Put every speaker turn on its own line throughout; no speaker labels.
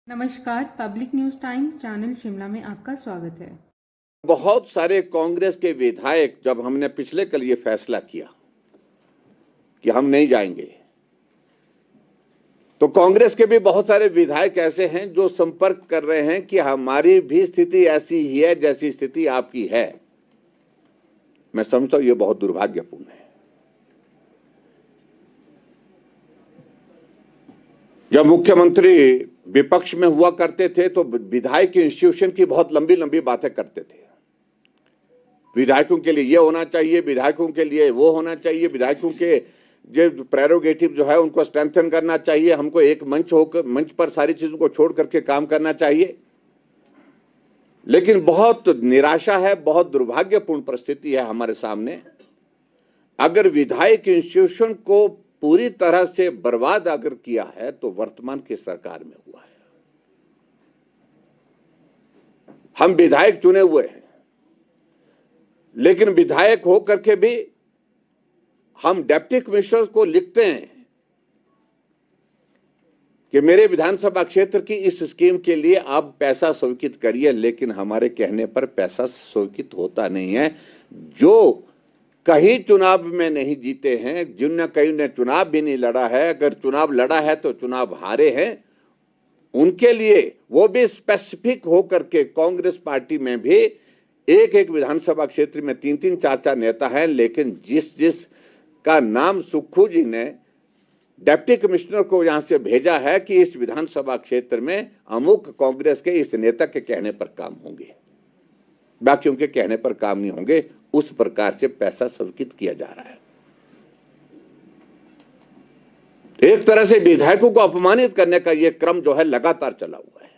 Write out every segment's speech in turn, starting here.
नमस्कार, public news time channel Shimla में आपका स्वागत है।
बहुत सारे कांग्रेस के विधायक, जब हमने पिछले कल ये फैसला किया कि हम नहीं जाएंगे, तो कांग्रेस के भी बहुत सारे विधायक ऐसे हैं जो संपर्क कर रहे हैं कि हमारी भी स्थिति ऐसी ही है जैसी स्थिति आपकी है। मैं समझता हूं ये बहुत दुर्भाग्यपूर्ण है। जब मुख्यमंत्री विपक्ष में हुआ करते थे तो विधायक इंस्टीट्यूशन की बहुत लंबी लंबी बातें करते थे। विधायकों के लिए ये होना चाहिए, विधायकों के लिए वो होना चाहिए, विधायकों के जो प्रेरोगेटिव जो है उनको स्ट्रेंथन करना चाहिए, हमको एक मंच पर सारी चीजों को छोड़ करके काम करना चाहिए। लेकिन बहुत निराशा है, बहुत दुर्भाग्यपूर्ण परिस्थिति है हमारे सामने। अगर विधायक इंस्टीट्यूशन को पूरी तरह से बर्बाद अगर किया है तो वर्तमान की सरकार में हुआ है। हम विधायक चुने हुए हैं, लेकिन विधायक हो करके भी हम डिप्टी कमिश्नर को लिखते हैं कि मेरे विधानसभा क्षेत्र की इस स्कीम के लिए आप पैसा स्वीकृत करिए, लेकिन हमारे कहने पर पैसा स्वीकृत होता नहीं है। जो कहीं चुनाव में नहीं जीते हैं, जिनने कहीं ने चुनाव भी नहीं लड़ा है, अगर चुनाव लड़ा है तो चुनाव हारे हैं, उनके लिए वो भी स्पेसिफिक होकर के कांग्रेस पार्टी में भी एक एक विधानसभा क्षेत्र में 3-3 4-4 नेता हैं, लेकिन जिस का नाम सुक्खू जी ने डिप्टी कमिश्नर को यहां से भेजा है कि इस विधानसभा क्षेत्र में अमुक कांग्रेस के इस नेता के कहने पर काम होंगे, बाकियों के कहने पर काम नहीं होंगे, उस प्रकार से पैसा स्वीकृत किया जा रहा है। एक तरह से विधायकों को अपमानित करने का यह क्रम जो है लगातार चला हुआ है।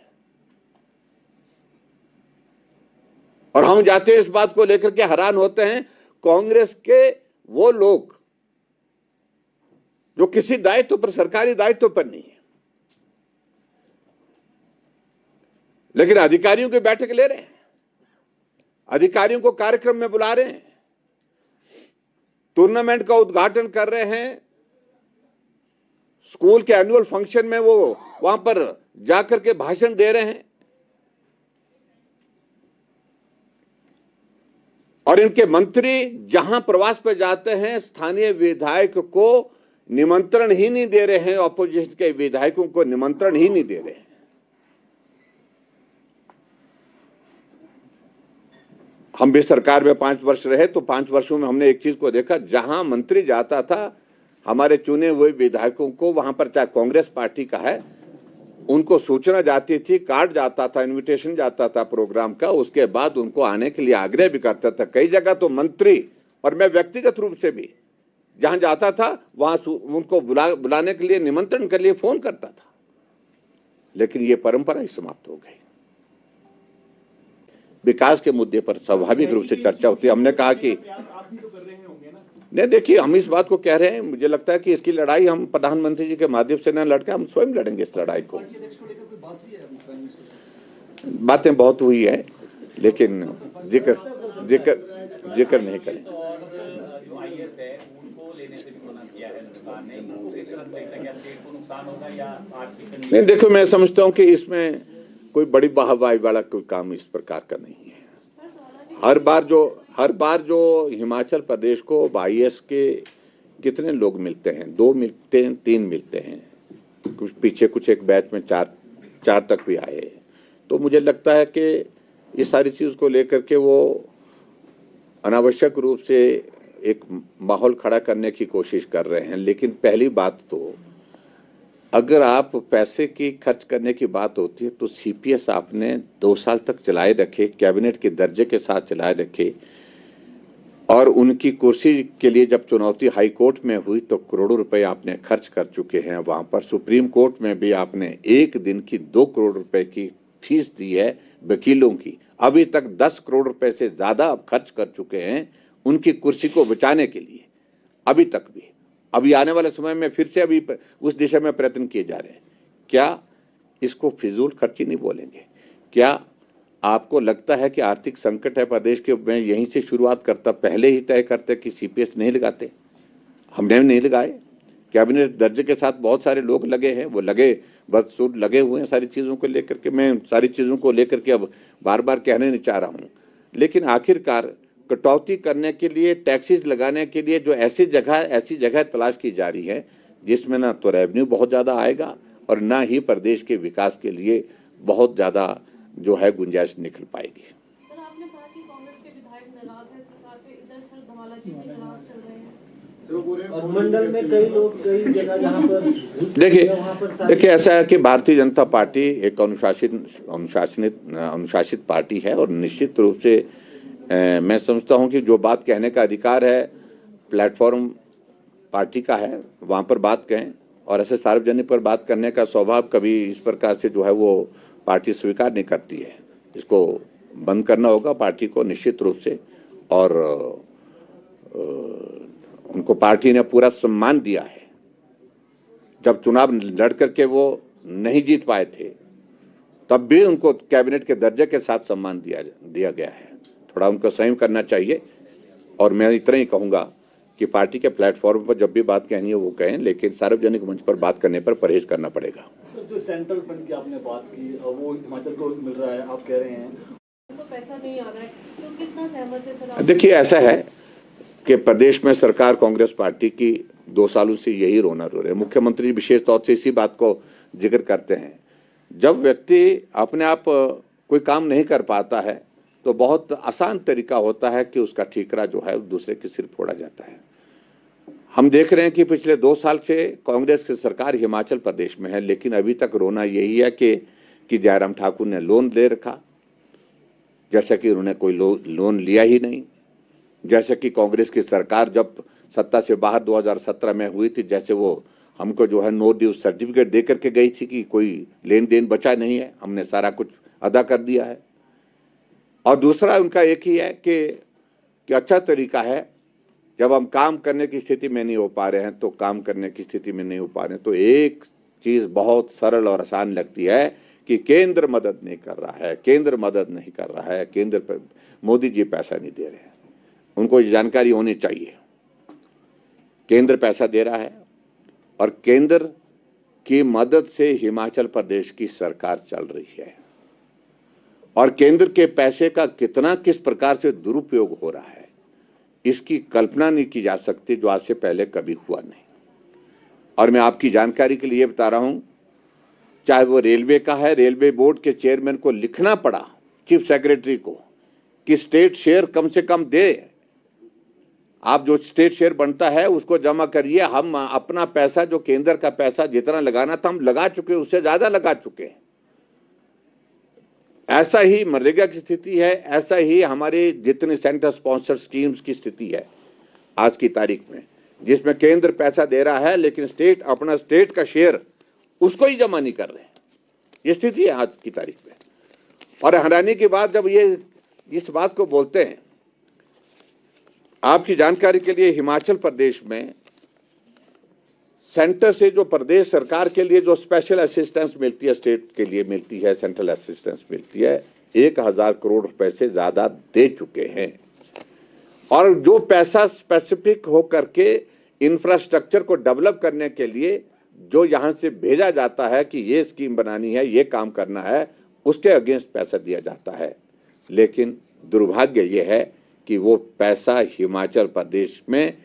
और हम जाते हैं इस बात को लेकर के हैरान होते हैं, कांग्रेस के वो लोग जो किसी दायित्व पर, सरकारी दायित्व पर नहीं है, लेकिन अधिकारियों की बैठक ले रहे हैं, अधिकारियों को कार्यक्रम में बुला रहे हैं, टूर्नामेंट का उद्घाटन कर रहे हैं, स्कूल के एनुअल फंक्शन में वो वहां पर जाकर के भाषण दे रहे हैं, और इनके मंत्री जहां प्रवास पर जाते हैं स्थानीय विधायक को निमंत्रण ही नहीं दे रहे हैं, ऑपोजिशन के विधायकों को निमंत्रण ही नहीं दे रहे हैं। हम भी सरकार में 5 वर्ष रहे तो 5 वर्षों में हमने एक चीज को देखा, जहां मंत्री जाता था हमारे चुने हुए विधायकों को, वहां पर चाहे कांग्रेस पार्टी का है, उनको सूचना जाती थी, कार्ड जाता था, इनविटेशन जाता था प्रोग्राम का, उसके बाद उनको आने के लिए आग्रह भी करता था। कई जगह तो मंत्री और मैं व्यक्तिगत रूप से भी जहां जाता था वहां उनको बुलाने के लिए, निमंत्रण के लिए फोन करता था, लेकिन ये परंपरा ही समाप्त हो गई। विकास के मुद्दे पर स्वाभाविक रूप से चर्चा होती है। हमने कहा कि नहीं, देखिए हम इस बात को कह रहे हैं, मुझे लगता है कि इसकी लड़ाई हम प्रधानमंत्री जी के माध्यम से न लड़के हम स्वयं लड़ेंगे इस लड़ाई को। बातें बहुत हुई है, लेकिन जिक्र नहीं करें। नहीं, देखो मैं समझता हूं कि इसमें कोई बड़ी वाहवाही वाला कोई काम इस प्रकार का नहीं है। हर बार जो हिमाचल प्रदेश को IAS के कितने लोग मिलते हैं, 2 मिलते हैं, 3 मिलते हैं, कुछ पीछे कुछ एक बैच में 4 तक भी आए। तो मुझे लगता है कि इस सारी चीज को लेकर के वो अनावश्यक रूप से एक माहौल खड़ा करने की कोशिश कर रहे हैं। लेकिन पहली बात तो अगर आप पैसे की खर्च करने की बात होती है तो CPS आपने 2 साल तक चलाए रखे, कैबिनेट के दर्जे के साथ चलाए रखे, और उनकी कुर्सी के लिए जब चुनौती हाई कोर्ट में हुई तो करोड़ों रुपए आपने खर्च कर चुके हैं। वहां पर सुप्रीम कोर्ट में भी आपने एक दिन की 2 करोड़ रुपए की फीस दी है वकीलों की। अभी तक 10 करोड़ रुपए से ज्यादा आप खर्च कर चुके हैं उनकी कुर्सी को बचाने के लिए, अभी तक भी। अभी आने वाले समय में फिर से अभी उस दिशा में प्रयत्न किए जा रहे हैं। क्या इसको फिजूल खर्ची नहीं बोलेंगे? क्या आपको लगता है कि आर्थिक संकट है प्रदेश के, मैं यहीं से शुरुआत करता, पहले ही तय करते कि CPS नहीं लगाते? हमने नहीं लगाए। कैबिनेट दर्जे के साथ बहुत सारे लोग लगे हैं, वो बदसूर लगे हुए हैं सारी चीज़ों को लेकर के। मैं सारी चीज़ों को लेकर के अब बार बार कहने नहीं चाह रहा हूँ, लेकिन आखिरकार कटौती करने के लिए, टैक्सेस लगाने के लिए जो ऐसी जगह तलाश की जा रही है जिसमें ना तो रेवेन्यू बहुत ज़्यादा आएगा और ना ही प्रदेश के विकास के लिए बहुत ज़्यादा जो है गुंजाइश निकल पाएगी।
सर, आपने कहा कि कांग्रेस के विधायक नाराज है सरकार से, इधर सर धमाला जी भी नाराज चल रहे हैं
और मंडल में कई लोग कई जगह जहाँ पर
देखिए ऐसा है कि भारतीय जनता पार्टी एक अनुशासित पार्टी है और निश्चित रूप से मैं समझता हूं कि जो बात कहने का अधिकार है प्लेटफॉर्म पार्टी का है, वहां पर बात कहें, और ऐसे सार्वजनिक पर बात करने का स्वभाव कभी इस प्रकार से जो है वो पार्टी स्वीकार नहीं करती है। इसको बंद करना होगा पार्टी को निश्चित रूप से, और उनको पार्टी ने पूरा सम्मान दिया है। जब चुनाव लड़ करके वो नहीं जीत पाए थे तब भी उनको कैबिनेट के दर्जे के साथ सम्मान दिया गया है। थोड़ा उनको संयम करना चाहिए, और मैं इतना ही कहूँगा कि पार्टी के प्लेटफॉर्म पर जब भी बात कहनी है वो कहें, लेकिन सार्वजनिक मंच पर बात करने पर परहेज करना पड़ेगा।
सर, जो सेंट्रल फंड की आपने बात की वो हिमाचल को मिल रहा है, आप कह रहे हैं
तो पैसा नहीं आ रहा है, तो कितना सहमत है सर आप?
देखिए ऐसा है कि प्रदेश में सरकार कांग्रेस पार्टी की 2 सालों से यही रोना रो रहे हैं। मुख्यमंत्री विशेष तौर से इसी बात को जिक्र करते हैं। जब व्यक्ति अपने आप कोई काम नहीं कर पाता है तो बहुत आसान तरीका होता है कि उसका ठीकरा जो है दूसरे के सिर फोड़ा जाता है। हम देख रहे हैं कि पिछले 2 साल से कांग्रेस की सरकार हिमाचल प्रदेश में है, लेकिन अभी तक रोना यही है कि जयराम ठाकुर ने लोन ले रखा, जैसे कि उन्होंने कोई लोन लिया ही नहीं। जैसे कि कांग्रेस की सरकार जब सत्ता से बाहर 2017 में हुई थी, जैसे वो हमको जो है नो ड्यू सर्टिफिकेट दे करके गई थी कि कोई लेन देन बचा नहीं है, हमने सारा कुछ अदा कर दिया है। और दूसरा उनका एक ही है कि अच्छा तरीका है, जब हम काम करने की स्थिति में नहीं हो पा रहे हैं तो काम करने की स्थिति में नहीं हो पा रहे हैं तो एक चीज़ बहुत सरल और आसान लगती है कि केंद्र मदद नहीं कर रहा है, केंद्र मदद नहीं कर रहा है, केंद्र पर मोदी जी पैसा नहीं दे रहे हैं। उनको ये जानकारी होनी चाहिए, केंद्र पैसा दे रहा है और केंद्र की मदद से हिमाचल प्रदेश की सरकार चल रही है, और केंद्र के पैसे का कितना किस प्रकार से दुरुपयोग हो रहा है इसकी कल्पना नहीं की जा सकती, जो आज से पहले कभी हुआ नहीं। और मैं आपकी जानकारी के लिए बता रहा हूं, चाहे वो रेलवे का है, रेलवे बोर्ड के चेयरमैन को लिखना पड़ा चीफ सेक्रेटरी को कि स्टेट शेयर कम से कम दे, आप जो स्टेट शेयर बनता है उसको जमा करिए, हम अपना पैसा जो केंद्र का पैसा जितना लगाना था हम लगा चुके, उससे ज्यादा लगा चुके हैं। ऐसा ही मनरेगा की स्थिति है, ऐसा ही हमारे जितने सेंटर स्पॉन्सर्ड स्कीम्स की स्थिति है आज की तारीख में, जिसमें केंद्र पैसा दे रहा है लेकिन स्टेट अपना स्टेट का शेयर उसको ही जमा नहीं कर रहे हैं। ये स्थिति है आज की तारीख में। और हैरानी की बात, जब ये इस बात को बोलते हैं, आपकी जानकारी के लिए हिमाचल प्रदेश में सेंटर से जो प्रदेश सरकार के लिए जो स्पेशल असिस्टेंस मिलती है, स्टेट के लिए मिलती है, सेंट्रल असिस्टेंस मिलती है, 1000 करोड़ रुपए से ज्यादा दे चुके हैं। और जो पैसा स्पेसिफिक हो करके इंफ्रास्ट्रक्चर को डेवलप करने के लिए जो यहां से भेजा जाता है कि ये स्कीम बनानी है, ये काम करना है, उसके अगेंस्ट पैसा दिया जाता है। लेकिन दुर्भाग्य ये है कि वो पैसा हिमाचल प्रदेश में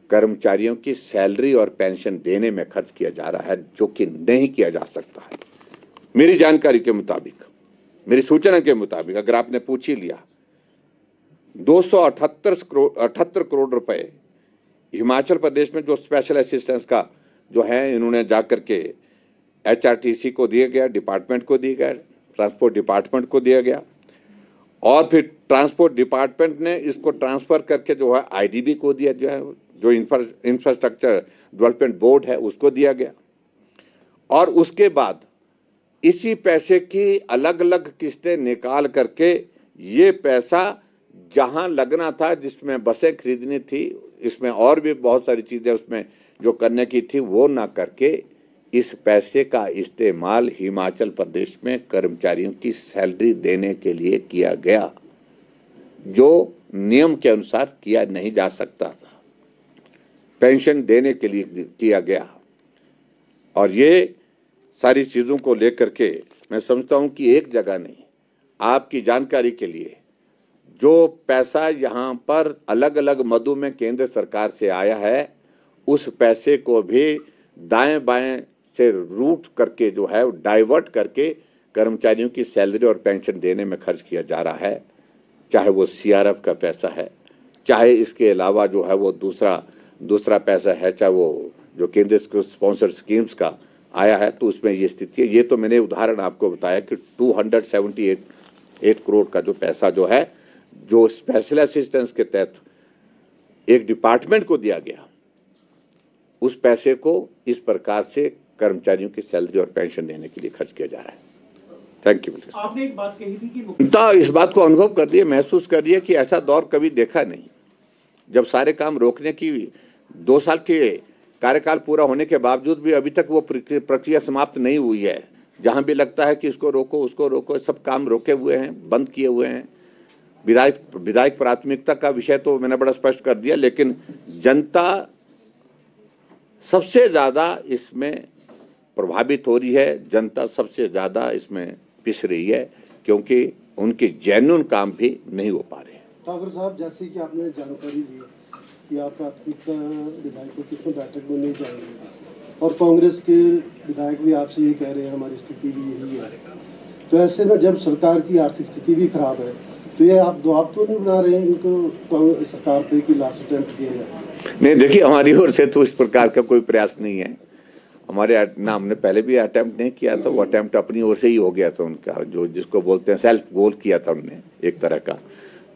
कर्मचारियों की सैलरी और पेंशन देने में खर्च किया जा रहा है, जो कि नहीं किया जा सकता है। मेरी जानकारी के मुताबिक, मेरी सूचना के मुताबिक, अगर आपने पूछ ही लिया, 278 करोड़ रुपए हिमाचल प्रदेश में जो स्पेशल असिस्टेंस का जो है, इन्होंने जाकर के HRTC को दिया गया, डिपार्टमेंट को दिया गया, ट्रांसपोर्ट डिपार्टमेंट को दिया गया, और फिर ट्रांसपोर्ट डिपार्टमेंट ने इसको ट्रांसफर करके जो है IDB को दिया, जो इंफ्रास्ट्रक्चर डेवलपमेंट बोर्ड है उसको दिया गया। और उसके बाद इसी पैसे की अलग अलग किस्तें निकाल करके ये पैसा जहां लगना था, जिसमें बसें खरीदनी थी, इसमें और भी बहुत सारी चीजें उसमें जो करने की थी, वो ना करके इस पैसे का इस्तेमाल हिमाचल प्रदेश में कर्मचारियों की सैलरी देने के लिए किया गया, जो नियम के अनुसार किया नहीं जा सकता था। पेंशन देने के लिए किया गया। और ये सारी चीज़ों को लेकर के मैं समझता हूं कि एक जगह नहीं, आपकी जानकारी के लिए जो पैसा यहाँ पर अलग अलग मदों में केंद्र सरकार से आया है, उस पैसे को भी दाएं बाएं से रूट करके जो है डाइवर्ट करके कर्मचारियों की सैलरी और पेंशन देने में खर्च किया जा रहा है। चाहे वो सीआरएफ का पैसा है, चाहे इसके अलावा जो है वो दूसरा पैसा है, चाहे वो जो केंद्र स्पॉन्सर्ड स्कीम्स का आया है, तो उसमें ये स्थिति है। ये तो मैंने उदाहरण आपको बताया कि 278 करोड़ का जो पैसा जो है, जो स्पेशल असिस्टेंस के तहत एक डिपार्टमेंट को दिया गया, उस पैसे को इस प्रकार से कर्मचारियों की सैलरी और पेंशन देने के लिए खर्च किया जा रहा है। Thank you.
आपने एक बात कही थी कि
जनता इस बात को अनुभव कर रही है, महसूस कर रही है कि ऐसा दौर कभी देखा नहीं, जब सारे काम रोकने की 2 साल के कार्यकाल पूरा होने के बावजूद भी अभी तक वो प्रक्रिया समाप्त नहीं हुई है। जहां भी लगता है कि इसको रोको उसको रोको, सब काम रोके हुए हैं, बंद किए हुए हैं। विधायक प्राथमिकता का विषय तो मैंने बड़ा स्पष्ट कर दिया, लेकिन जनता सबसे ज़्यादा इसमें प्रभावित हो रही है, जनता सबसे ज़्यादा इसमें पिस रही है, क्योंकि उनके जेन्युइन काम भी नहीं हो पा रहे हैं।
ठाकुर साहब, जैसे कि आपने जानकारी दी कि आप प्राथमिकता विधायकों की इसमें बैठक में नहीं जाएंगे और कांग्रेस के विधायक भी आपसे ये कह रहे हैं हमारी स्थिति भी यही है, तो ऐसे में जब सरकार की आर्थिक स्थिति भी खराब है, तो ये आप दबाव तो नहीं बना रहे हैं इनको सरकार पे कि लास्ट अटेम्प्ट किया जाए?
नहीं, देखिए, हमारी ओर से तो इस प्रकार का कोई प्रयास नहीं है। हमारे ना, हमने पहले भी अटेम्प्ट नहीं किया था, वो अटेम्प्ट अपनी ओर से ही हो गया था उनका, जो जिसको बोलते हैं सेल्फ गोल किया था उनने एक तरह का।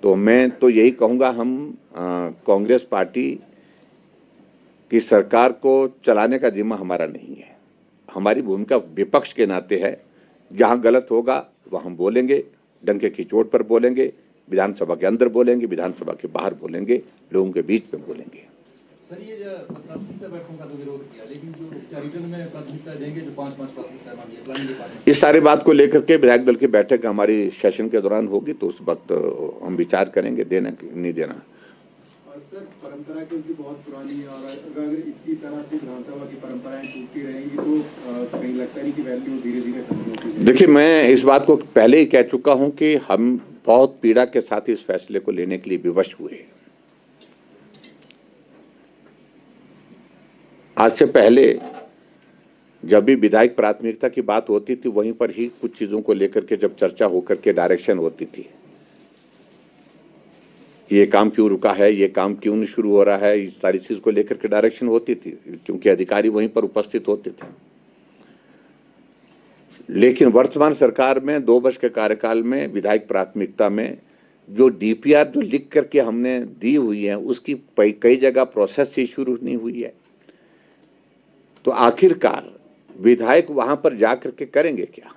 तो मैं तो यही कहूँगा, हम कांग्रेस पार्टी की सरकार को चलाने का जिम्मा हमारा नहीं है। हमारी भूमिका विपक्ष के नाते है, जहाँ गलत होगा वह हम बोलेंगे, डंके की चोट पर बोलेंगे, विधानसभा के अंदर बोलेंगे, विधानसभा के बाहर बोलेंगे, लोगों के बीच में बोलेंगे।
सर, ये जो प्राथमिकता बैठकों का तो विरोध किया, लेकिन जो रिटर्न में प्राथमिकता देंगे, जो 5-5 प्राथमिकता मांगी,
इस सारी बात को लेकर के विधायक दल की बैठक हमारी सेशन के दौरान होगी, तो उस वक्त हम विचार करेंगे देना नहीं देना।
सर, परंपरा क्योंकि बहुत पुरानी है और अगर इसी तरह से विधानसभा की परंपराएं टूटती रहेंगी तो कहीं लगता नहीं कि वैल्यू धीरे धीरे खत्म होती है।
देखिए, मैं इस बात को पहले ही कह चुका हूं कि हम बहुत पीड़ा के साथ इस फैसले को लेने के लिए विवश हुए। आज से पहले जब भी विधायक प्राथमिकता की बात होती थी, वहीं पर ही कुछ चीजों को लेकर के जब चर्चा होकर के डायरेक्शन होती थी, ये काम क्यों रुका है, ये काम क्यों नहीं शुरू हो रहा है, इस सारी चीज को लेकर के डायरेक्शन होती थी, क्योंकि अधिकारी वहीं पर उपस्थित होते थे। लेकिन वर्तमान सरकार में 2 वर्ष के कार्यकाल में विधायक प्राथमिकता में जो डीपीआर जो लिख करके हमने दी हुई है, उसकी कई जगह प्रोसेस ही शुरू नहीं हुई है। तो आखिरकार विधायक वहां पर जाकर के करेंगे क्या?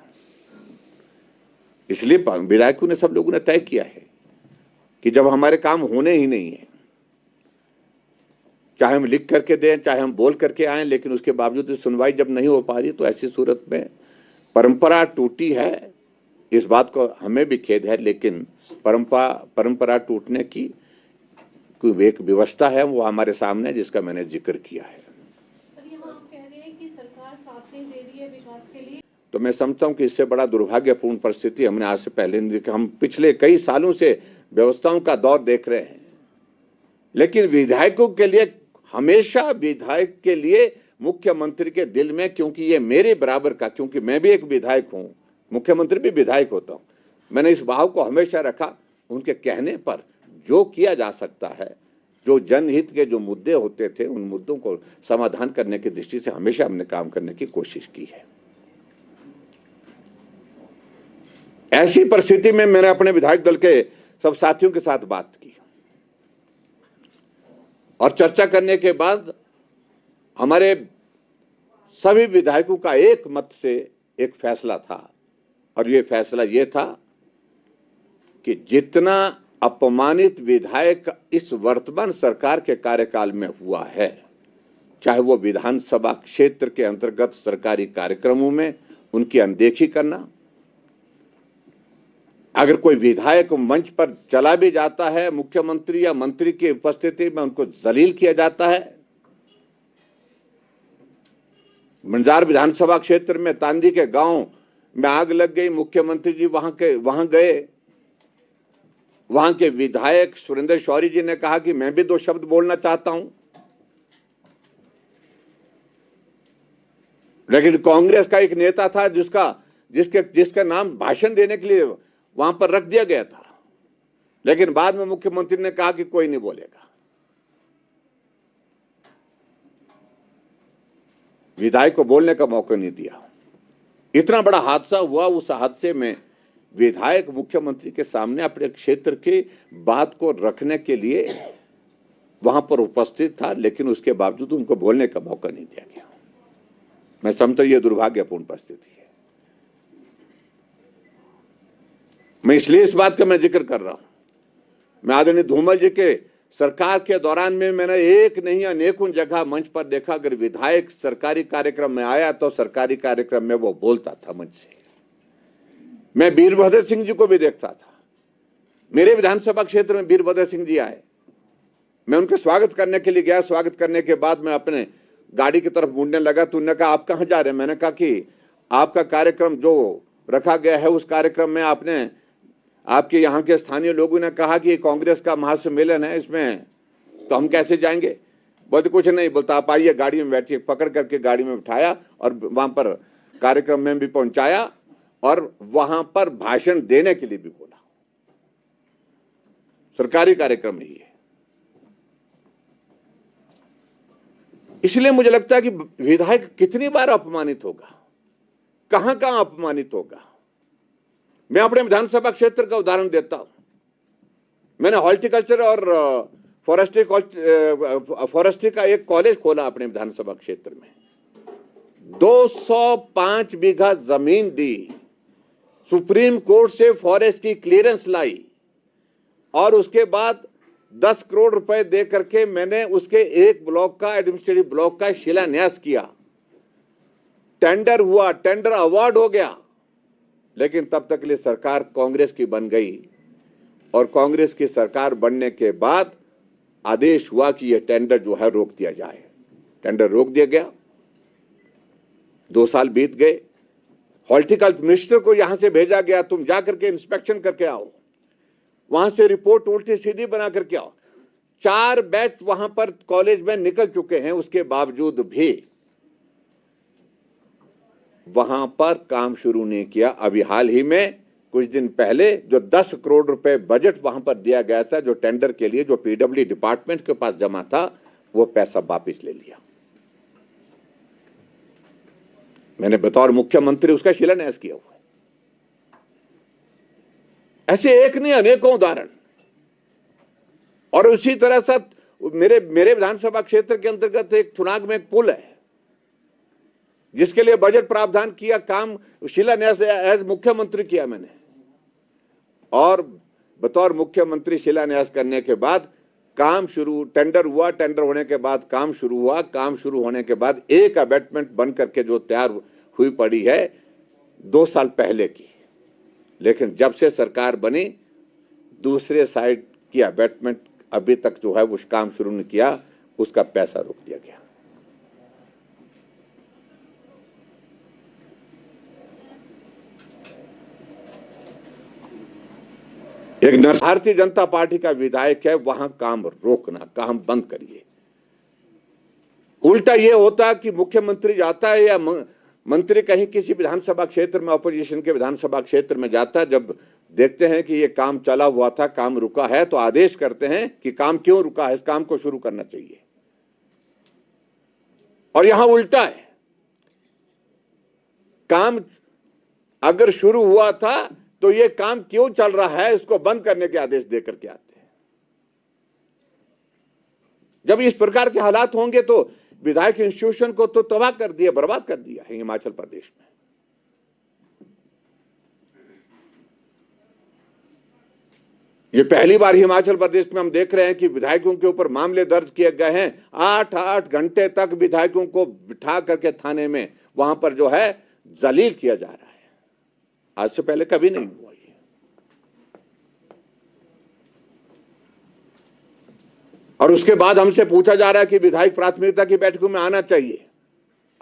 इसलिए विधायकों ने, सब लोगों ने तय किया है कि जब हमारे काम होने ही नहीं है, चाहे हम लिख करके दें, चाहे हम बोल करके आए, लेकिन उसके बावजूद सुनवाई जब नहीं हो पा रही, तो ऐसी सूरत में परंपरा टूटी है। इस बात को हमें भी खेद है, लेकिन परंपरा टूटने की कोई एक व्यवस्था है, वो हमारे सामने, जिसका मैंने जिक्र किया है।
सर, यहाँ आप कह रहे हैं कि सरकार साथ नहीं दे रही है विकास के लिए,
तो मैं समझता हूं कि इससे बड़ा दुर्भाग्यपूर्ण परिस्थिति हमने आज से पहले नहीं देखी। हम पिछले कई सालों से व्यवस्थाओं का दौर देख रहे हैं, लेकिन विधायकों के लिए, हमेशा विधायक के लिए मुख्यमंत्री के दिल में, क्योंकि ये मेरे बराबर का, क्योंकि मैं भी एक विधायक हूं, मुख्यमंत्री भी विधायक होता हूं, मैंने इस भाव को हमेशा रखा। उनके कहने पर जो किया जा सकता है, जो जनहित के जो मुद्दे होते थे, उन मुद्दों को समाधान करने की दृष्टि से हमेशा हमने काम करने की कोशिश की है। ऐसी परिस्थिति में मैंने अपने विधायक दल के सब साथियों के साथ बात की और चर्चा करने के बाद हमारे सभी विधायकों का एक मत से एक फैसला था, और ये फैसला ये था कि जितना अपमानित विधायक इस वर्तमान सरकार के कार्यकाल में हुआ है, चाहे वो विधानसभा क्षेत्र के अंतर्गत सरकारी कार्यक्रमों में उनकी अनदेखी करना, अगर कोई विधायक मंच पर चला भी जाता है, मुख्यमंत्री या मंत्री की उपस्थिति में उनको जलील किया जाता है, बंजार विधानसभा क्षेत्र में तांदी के गांव में आग लग गई। मुख्यमंत्री जी वहां गए। वहां के विधायक सुरेंद्र शौरी जी ने कहा कि मैं भी 2 शब्द बोलना चाहता हूं, लेकिन कांग्रेस का एक नेता था जिसका नाम भाषण देने के लिए वहां पर रख दिया गया था, लेकिन बाद में मुख्यमंत्री ने कहा कि कोई नहीं बोलेगा। विधायक को बोलने का मौका नहीं दिया। इतना बड़ा हादसा हुआ। उस हादसे में विधायक मुख्यमंत्री के सामने अपने क्षेत्र की बात को रखने के लिए वहां पर उपस्थित था, लेकिन उसके बावजूद उनको बोलने का मौका नहीं दिया गया। मैं समझता हूं यह दुर्भाग्यपूर्ण परिस्थिति है। मैं इसलिए इस बात का मैं जिक्र कर रहा हूं। मैं आदरणीय धूमल जी के सरकार के दौरान में मैंने एक नहीं अनेकों जगह मंच पर देखा, अगर विधायक सरकारी कार्यक्रम में आया तो सरकारी कार्यक्रम में वो बोलता था मंच से। मैं वीरभद्र सिंह जी को भी देखता था। मेरे विधानसभा क्षेत्र में वीरभद्र सिंह जी आए, मैं उनका स्वागत करने के लिए गया। स्वागत करने के बाद मैं अपने गाड़ी की तरफ मुड़ने लगा तो उन्होंने कहा, आप कहां जा रहे हैं? मैंने कहा कि आपका कार्यक्रम जो रखा गया है उस कार्यक्रम में आपके यहाँ के स्थानीय लोगों ने कहा कि कांग्रेस का महासम्मेलन है, इसमें तो हम कैसे जाएंगे? बोलते कुछ नहीं, बोलता आप आइए गाड़ी में बैठिए। पकड़ करके गाड़ी में बिठाया और वहां पर कार्यक्रम में भी पहुंचाया और वहां पर भाषण देने के लिए भी बोला। सरकारी कार्यक्रम ही है। इसलिए मुझे लगता है कि विधायक कितनी बार अपमानित होगा, कहां कहां अपमानित होगा। मैं अपने विधानसभा क्षेत्र का उदाहरण देता हूं। मैंने हॉर्टिकल्चर और फॉरेस्ट्री का एक कॉलेज खोला अपने विधानसभा क्षेत्र में। 205 बीघा जमीन दी, सुप्रीम कोर्ट से फॉरेस्ट की क्लियरेंस लाई और उसके बाद 10 करोड़ रुपए दे करके मैंने उसके एक ब्लॉक का, एडमिनिस्ट्रेटिव ब्लॉक का शिलान्यास किया। टेंडर हुआ, टेंडर अवार्ड हो गया, लेकिन तब तक के लिए सरकार कांग्रेस की बन गई और कांग्रेस की सरकार बनने के बाद आदेश हुआ कि यह टेंडर जो है रोक दिया जाए। टेंडर रोक दिया गया। 2 साल बीत गए। हॉर्टिकल्चर मिनिस्टर को यहां से भेजा गया, तुम जाकर के इंस्पेक्शन करके आओ, वहां से रिपोर्ट उल्टी सीधी बना करके आओ। 4 बैच वहां पर कॉलेज में निकल चुके हैं, उसके बावजूद भी वहां पर काम शुरू नहीं किया। अभी हाल ही में कुछ दिन पहले जो 10 करोड़ रुपए बजट वहां पर दिया गया था, जो टेंडर के लिए, जो पीडब्ल्यू डिपार्टमेंट के पास जमा था, वो पैसा वापस ले लिया। मैंने बतौर मुख्यमंत्री उसका शिलान्यास किया हुआ है। ऐसे एक नहीं अनेकों उदाहरण। और उसी तरह से मेरे विधानसभा क्षेत्र के अंतर्गत एक थुनाग में एक पुल है जिसके लिए बजट प्रावधान किया, काम शिलान्यास एज मुख्यमंत्री किया मैंने। और बतौर मुख्यमंत्री शिलान्यास करने के बाद काम शुरू, टेंडर हुआ, टेंडर होने के बाद काम शुरू हुआ, काम शुरू होने के बाद एक अबैटमेंट बन करके जो तैयार हुई पड़ी है 2 साल पहले की, लेकिन जब से सरकार बनी दूसरे साइड की अबैटमेंट अभी तक जो है उस काम शुरू नहीं किया, उसका पैसा रोक दिया गया। एक भारतीय जनता पार्टी का विधायक है, वहां काम रोकना, काम बंद करिए। उल्टा यह होता कि मुख्यमंत्री जाता है या मंत्री कहीं किसी विधानसभा क्षेत्र में, अपोजिशन के विधानसभा क्षेत्र में जाता है, जब देखते हैं कि ये काम चला हुआ था, काम रुका है, तो आदेश करते हैं कि काम क्यों रुका है, इस काम को शुरू करना चाहिए। और यहां उल्टा है, काम अगर शुरू हुआ था तो ये काम क्यों चल रहा है, इसको बंद करने के आदेश देकर के आते हैं। जब इस प्रकार के हालात होंगे तो विधायक इंस्टीट्यूशन को तो तबाह कर दिया, बर्बाद कर दिया है हिमाचल प्रदेश में। ये पहली बार हिमाचल प्रदेश में हम देख रहे हैं कि विधायकों के ऊपर मामले दर्ज किए गए हैं। 8-8 घंटे तक विधायकों को बिठा करके थाने में वहां पर जो है जलील किया जा रहा है। आज से पहले कभी नहीं हुआ ये। और उसके बाद हमसे पूछा जा रहा है कि विधायक प्राथमिकता की बैठकों में आना चाहिए।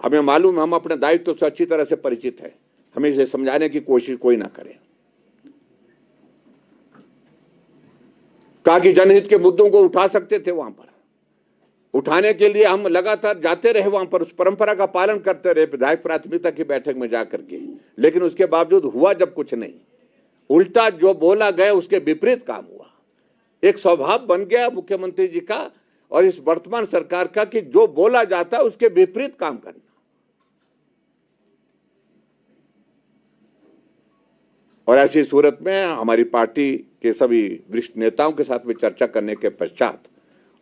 हमें मालूम है, हम अपने दायित्व से अच्छी तरह से परिचित है, हमें इसे समझाने की कोशिश कोई ना करे। कहा कि जनहित के मुद्दों को उठा सकते थे, वहां पर उठाने के लिए हम लगातार जाते रहे, वहां पर उस परंपरा का पालन करते रहे विधायक प्राथमिकता की बैठक में जाकर के, लेकिन उसके बावजूद हुआ जब कुछ नहीं, उल्टा जो बोला गया उसके विपरीत काम हुआ। एक स्वभाव बन गया मुख्यमंत्री जी का और इस वर्तमान सरकार का कि जो बोला जाता है उसके विपरीत काम करना। और ऐसी सूरत में हमारी पार्टी के सभी वरिष्ठ नेताओं के साथ में चर्चा करने के पश्चात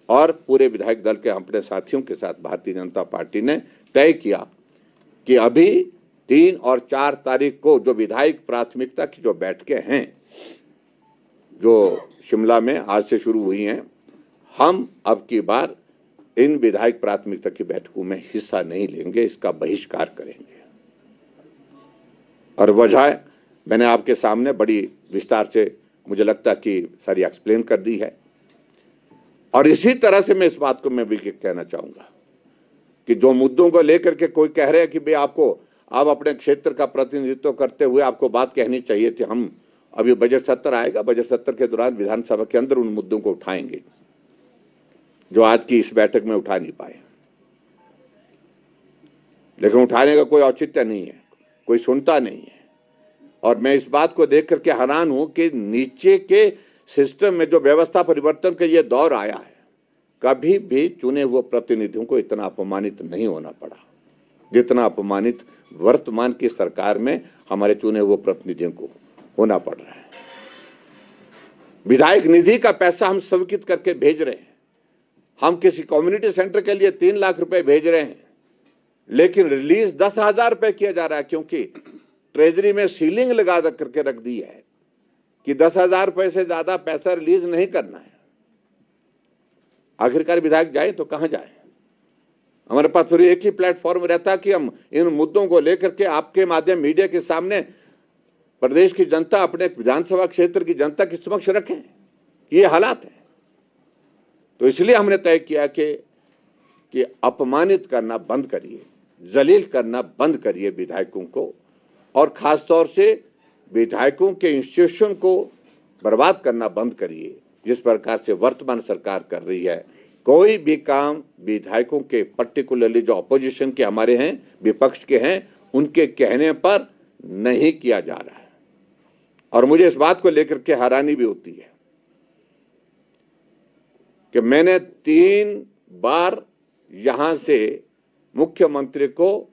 और पूरे विधायक दल के अपने साथियों के साथ भारतीय जनता पार्टी ने तय किया कि अभी 3 और 4 तारीख को जो विधायक प्राथमिकता की जो बैठकें हैं, जो शिमला में आज से शुरू हुई हैं, हम अब की बार इन विधायक प्राथमिकता की बैठकों में हिस्सा नहीं लेंगे, इसका बहिष्कार करेंगे। और वजह मैंने आपके सामने बड़ी विस्तार से मुझे लगता कि सारी एक्सप्लेन कर दी है। और इसी तरह से मैं इस बात को मैं भी कहना चाहूंगा कि जो मुद्दों को लेकर के कोई कह रहे हैं कि भाई आप अपने क्षेत्र का प्रतिनिधित्व करते हुए आपको बात कहनी चाहिए थी, हम अभी बजट सत्र आएगा, बजट सत्र के दौरान विधानसभा के अंदर उन मुद्दों को उठाएंगे जो आज की इस बैठक में उठा नहीं पाए। लेकिन उठाने का कोई औचित्य नहीं है, कोई सुनता नहीं है। और मैं इस बात को देख करके हैरान हूं कि नीचे के सिस्टम में जो व्यवस्था परिवर्तन का ये दौर आया है, कभी भी चुने हुए प्रतिनिधियों को इतना अपमानित नहीं होना पड़ा जितना अपमानित वर्तमान की सरकार में हमारे चुने हुए प्रतिनिधियों को होना पड़ रहा है। विधायक निधि का पैसा हम स्वीकृत करके भेज रहे हैं, हम किसी कम्युनिटी सेंटर के लिए 3 लाख रुपए भेज रहे हैं, लेकिन रिलीज 10,000 रुपए किया जा रहा है, क्योंकि ट्रेजरी में सीलिंग लगा करके रख दी है कि 10,000 रुपए से ज्यादा पैसा रिलीज नहीं करना है। आखिरकार विधायक जाए तो कहां जाए? हमारे पास फिर एक ही प्लेटफॉर्म रहता कि हम इन मुद्दों को लेकर के आपके माध्यम मीडिया के सामने प्रदेश की जनता, अपने विधानसभा क्षेत्र की जनता के समक्ष रखें। ये हालात है। तो इसलिए हमने तय किया कि अपमानित करना बंद करिए, जलील करना बंद करिए विधायकों को, और खासतौर से विधायकों के इंस्टीट्यूशन को बर्बाद करना बंद करिए जिस प्रकार से वर्तमान सरकार कर रही है। कोई भी काम विधायकों के, पर्टिकुलरली जो अपोजिशन के हमारे हैं, विपक्ष के हैं, उनके कहने पर नहीं किया जा रहा है। और मुझे इस बात को लेकर के हैरानी भी होती है कि मैंने 3 बार यहां से मुख्यमंत्री को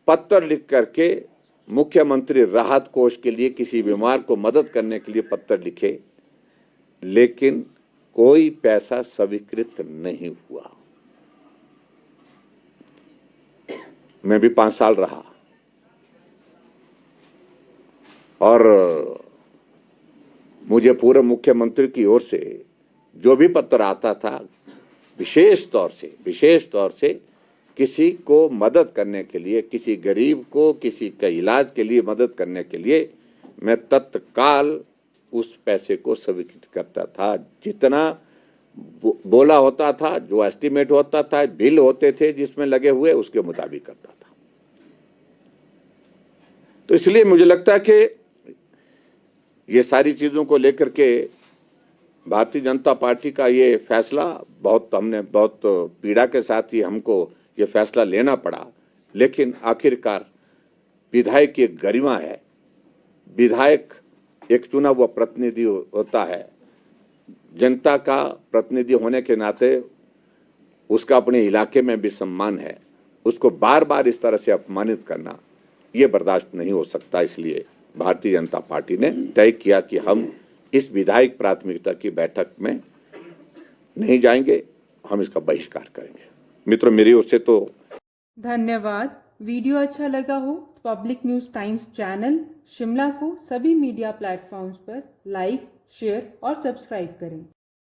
पत्र लिख करके, मुख्यमंत्री राहत कोष के लिए किसी बीमार को मदद करने के लिए पत्र लिखे, लेकिन कोई पैसा स्वीकृत नहीं हुआ। मैं भी 5 साल रहा और मुझे पूर्व मुख्यमंत्री की ओर से जो भी पत्र आता था, विशेष तौर से किसी को मदद करने के लिए, किसी गरीब को किसी का इलाज के लिए मदद करने के लिए, मैं तत्काल उस पैसे को स्वीकृत करता था। जितना बोला होता था, जो एस्टीमेट होता था, बिल होते थे जिसमें लगे हुए, उसके मुताबिक करता था। तो इसलिए मुझे लगता है कि ये सारी चीजों को लेकर के भारतीय जनता पार्टी का ये फैसला हमने बहुत पीड़ा के साथ ही हमको ये फैसला लेना पड़ा। लेकिन आखिरकार विधायक की एक गरिमा है, विधायक एक चुना हुआ प्रतिनिधि होता है, जनता का प्रतिनिधि होने के नाते उसका अपने इलाके में भी सम्मान है। उसको बार बार इस तरह से अपमानित करना ये बर्दाश्त नहीं हो सकता। इसलिए भारतीय जनता पार्टी ने तय किया कि हम इस विधायक प्राथमिकता की बैठक में नहीं जाएंगे, हम इसका बहिष्कार करेंगे। मित्रों, मेरी ओर से तो
धन्यवाद। वीडियो अच्छा लगा हो तो public news times channel Shimla को सभी मीडिया प्लेटफॉर्म्स पर लाइक, शेयर और सब्सक्राइब करें।